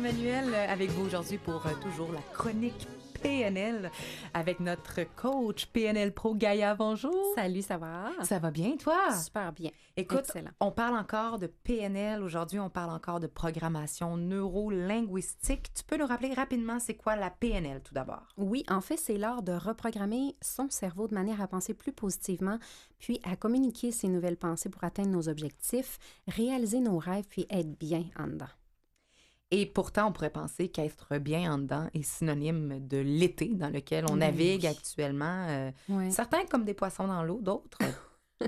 Emmanuel avec vous aujourd'hui pour toujours la chronique PNL avec notre coach PNL Pro Gaïa. Bonjour. Salut, ça va? Ça va bien, toi? Super bien. Écoute, excellent. On parle encore de PNL. Aujourd'hui, on parle encore de programmation neuro-linguistique. Tu peux nous rappeler rapidement c'est quoi la PNL tout d'abord? Oui, en fait, c'est l'art de reprogrammer son cerveau de manière à penser plus positivement, puis à communiquer ses nouvelles pensées pour atteindre nos objectifs, réaliser nos rêves, puis être bien en dedans. Et pourtant, on pourrait penser qu'être bien en dedans est synonyme de l'été dans lequel on navigue actuellement. Ouais. Certains comme des poissons dans l'eau, d'autres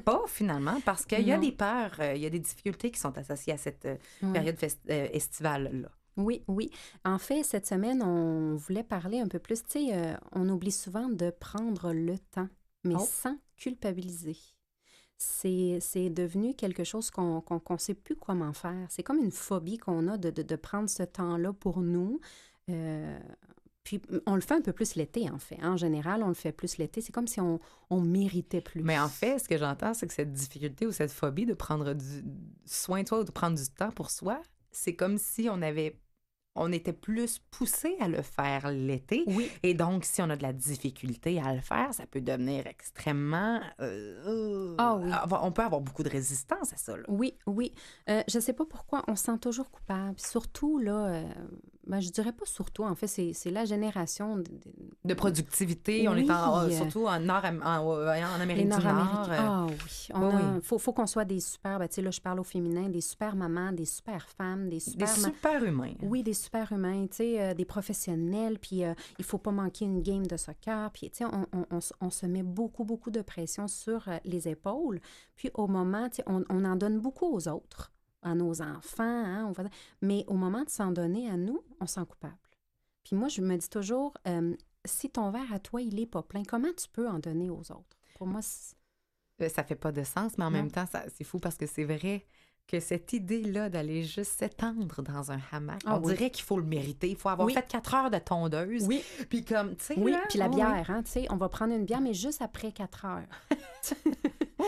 pas finalement, parce qu'il y a Non. des peurs, il y a des difficultés qui sont associées à cette période estivale-là. Oui, oui. En fait, cette semaine, on voulait parler un peu plus. Tu sais, on oublie souvent de prendre le temps, mais sans culpabiliser. C'est devenu quelque chose qu'on ne sait plus comment faire. C'est comme une phobie qu'on a de prendre ce temps-là pour nous. Puis on le fait un peu plus l'été, en fait. En général, on le fait plus l'été. C'est comme si on méritait plus. Mais en fait, ce que j'entends, c'est que cette difficulté ou cette phobie de prendre soin de soi ou de prendre du temps pour soi, c'est comme si on était plus poussé à le faire l'été. Oui. Et donc, si on a de la difficulté à le faire, ça peut devenir extrêmement... oui. On peut avoir beaucoup de résistance à ça, là. Oui, oui. Je ne sais pas pourquoi on se sent toujours coupable. Surtout, là, je dirais pas surtout, en fait, c'est la génération... De productivité, on est surtout en Amérique du Nord. Oui. Faut qu'on soit des super, tu sais, là, je parle au féminin, des super mamans, des super femmes, des super humains. Oui, des super humains, tu sais, des professionnels, puis il faut pas manquer une game de soccer, puis tu sais, on se met beaucoup, beaucoup de pression sur les épaules, puis au moment, tu sais, on en donne beaucoup aux autres, à nos enfants, hein, mais au moment de s'en donner à nous, on se sent coupable. Puis moi, je me dis toujours, si ton verre à toi, il est pas plein, comment tu peux en donner aux autres? Pour moi, ça fait pas de sens, mais en même temps, c'est fou parce que c'est vrai que cette idée-là d'aller juste s'étendre dans un hamac, on dirait qu'il faut le mériter. Il faut avoir fait 4 heures de tondeuse. Oui. Puis comme, tu sais... Oui, puis la bière, hein, tu sais, on va prendre une bière, mais juste après 4 heures.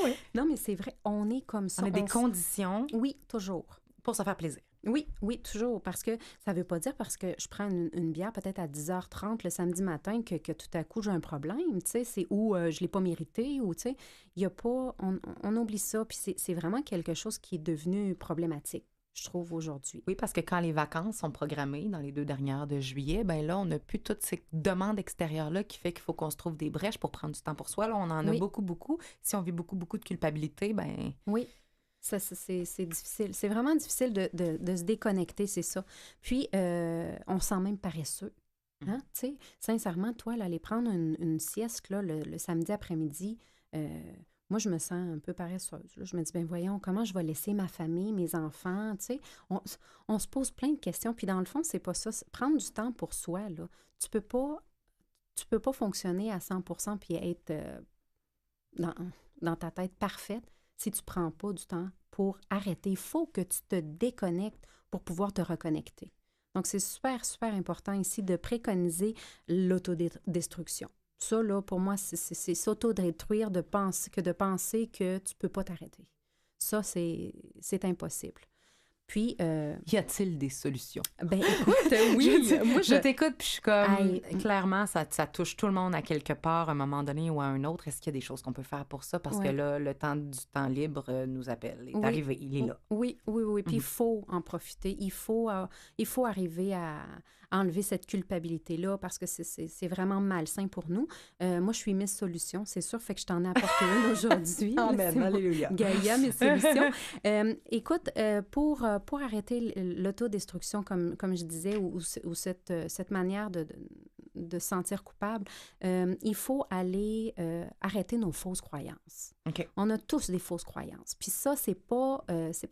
Oui. Non, mais c'est vrai, on est comme ça. On a des conditions. Oui, toujours. Pour se faire plaisir. Oui, oui, toujours. Parce que ça ne veut pas dire parce que je prends une bière peut-être à 10h30 le samedi matin que tout à coup j'ai un problème. Tu sais, c'est où je ne l'ai pas mérité ou, tu sais, il n'y a pas... On oublie ça. Puis c'est vraiment quelque chose qui est devenu problématique, je trouve, aujourd'hui. Oui, parce que quand les vacances sont programmées dans les 2 dernières de juillet, bien là, on n'a plus toutes ces demandes extérieures-là qui fait qu'il faut qu'on se trouve des brèches pour prendre du temps pour soi. Là, on en a beaucoup, beaucoup. Si on vit beaucoup, beaucoup de culpabilité, bien... Oui. Ça, c'est difficile. C'est vraiment difficile de se déconnecter, c'est ça. Puis, on se sent même paresseux. Hein? Tu sais, sincèrement, toi, là, aller prendre une sieste là, le samedi après-midi, moi, je me sens un peu paresseuse. Là. Je me dis, bien, voyons, comment je vais laisser ma famille, mes enfants, tu sais. On se pose plein de questions. Puis, dans le fond, c'est pas ça. Prendre du temps pour soi, là. Tu peux pas fonctionner à 100% puis être dans ta tête parfaite si tu ne prends pas du temps pour arrêter. Il faut que tu te déconnectes pour pouvoir te reconnecter. Donc, c'est super, super important ici de préconiser l'autodestruction. Ça, là, pour moi, c'est s'autodétruire de penser que tu ne peux pas t'arrêter. Ça, c'est impossible. Puis... Y a-t-il des solutions? Ben écoute, oui. Moi, je t'écoute, puis je suis comme... clairement, ça touche tout le monde à quelque part, à un moment donné ou à un autre. Est-ce qu'il y a des choses qu'on peut faire pour ça? Parce que là, le temps du temps libre nous appelle. Il est arrivé, il est là. Oui. Puis il faut en profiter. Il faut arriver à enlever cette culpabilité-là parce que c'est vraiment malsain pour nous. Moi, je suis Miss Solution, c'est sûr, fait que je t'en ai apporté une aujourd'hui. Amen, alléluia. Gaïa, Miss Solution. Écoute, pour arrêter l'autodestruction, comme je disais, ou cette manière de se sentir coupable, il faut aller arrêter nos fausses croyances. Okay. On a tous des fausses croyances. Puis ça, c'est pas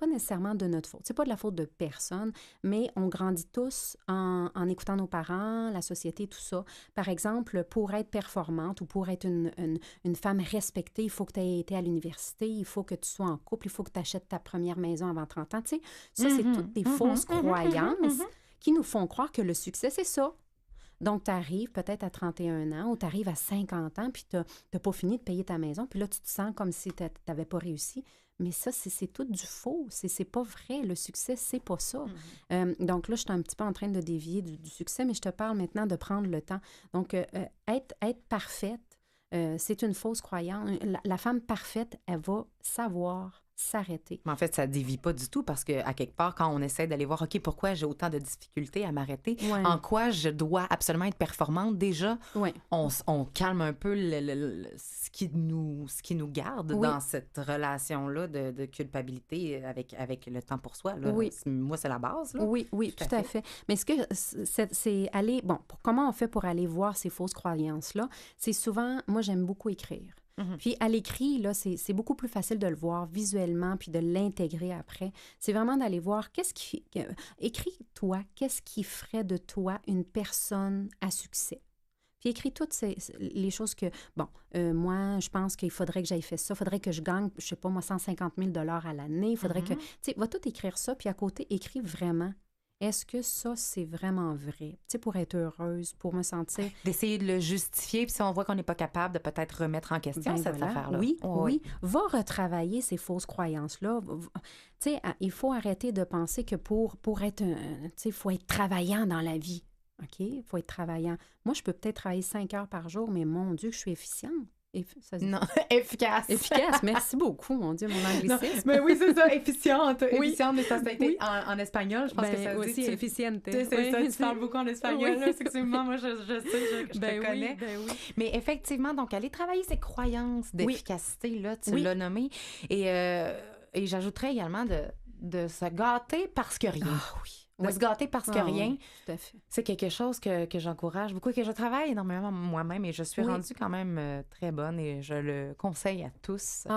nécessairement de notre faute. C'est pas de la faute de personne, mais on grandit tous en écoutant nos parents, la société, tout ça. Par exemple, pour être performante ou pour être une femme respectée, il faut que tu aies été à l'université, il faut que tu sois en couple, il faut que tu achètes ta première maison avant 30 ans. Tu sais, ça, c'est toutes des fausses croyances qui nous font croire que le succès, c'est ça. Donc, tu arrives peut-être à 31 ans ou tu arrives à 50 ans, puis tu n'as pas fini de payer ta maison, puis là, tu te sens comme si tu n'avais pas réussi. Mais ça, c'est tout du faux. C'est pas vrai. Le succès, c'est pas ça. Donc là, je suis un petit peu en train de dévier du succès, mais je te parle maintenant de prendre le temps. Donc, être parfaite, c'est une fausse croyance. La femme parfaite, elle va savoir s'arrêter. Mais en fait, ça ne dévie pas du tout parce qu'à quelque part, quand on essaie d'aller voir, OK, pourquoi j'ai autant de difficultés à m'arrêter, en quoi je dois absolument être performante, déjà, on calme un peu ce qui nous garde dans cette relation-là de culpabilité avec le temps pour soi. Là. Moi, c'est la base. Là. Oui, tout à fait. Mais ce que c'est aller... Bon, comment on fait pour aller voir ces fausses croyances-là? C'est souvent... Moi, j'aime beaucoup écrire. Puis à l'écrit, là, c'est beaucoup plus facile de le voir visuellement puis de l'intégrer après. C'est vraiment d'aller voir écris-toi, qu'est-ce qui ferait de toi une personne à succès. Puis écris toutes les choses que, moi, je pense qu'il faudrait que j'aille faire ça, il faudrait que je gagne, je sais pas moi, 150 000 $ à l'année, il faudrait que, tu sais, va tout écrire ça, puis à côté, écris vraiment. Est-ce que ça, c'est vraiment vrai? Tu sais, pour être heureuse, pour me sentir... D'essayer de le justifier, puis si on voit qu'on n'est pas capable de peut-être remettre en question cette affaire-là. Oui. Va retravailler ces fausses croyances-là. Tu sais, il faut arrêter de penser que pour être... Tu sais, il faut être travaillant dans la vie. OK? Il faut être travaillant. Moi, je peux peut-être travailler 5 heures par jour, mais mon Dieu, que je suis efficiente. Non, efficace. Efficace, merci beaucoup, mon Dieu, mon anglicisme. Mais oui, c'est ça, efficiente. Efficiente, mais ça a été en espagnol, je pense que ça aussi, dit. efficiente. C'est ça, tu parles beaucoup en espagnol, là, effectivement, moi, je sais, je te connais. Mais effectivement, donc, aller travailler ses croyances d'efficacité, là, tu l'as nommé. Et j'ajouterais également de se gâter parce que rien. Ah oui. De se gâter parce que rien, tout à fait. C'est quelque chose que j'encourage beaucoup et que je travaille énormément moi-même et je suis rendue quand même très bonne et je le conseille à tous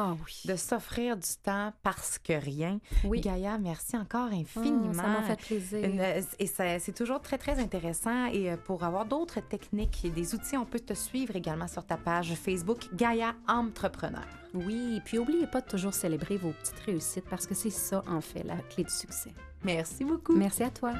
de s'offrir du temps parce que rien. Oui. Gaïa, merci encore infiniment. Ça m'a fait plaisir. Et c'est toujours très, très intéressant et pour avoir d'autres techniques et des outils, on peut te suivre également sur ta page Facebook Gaïa Entrepreneur. Oui, puis n'oubliez pas de toujours célébrer vos petites réussites parce que c'est ça, en fait, la clé du succès. Merci beaucoup. Merci à toi.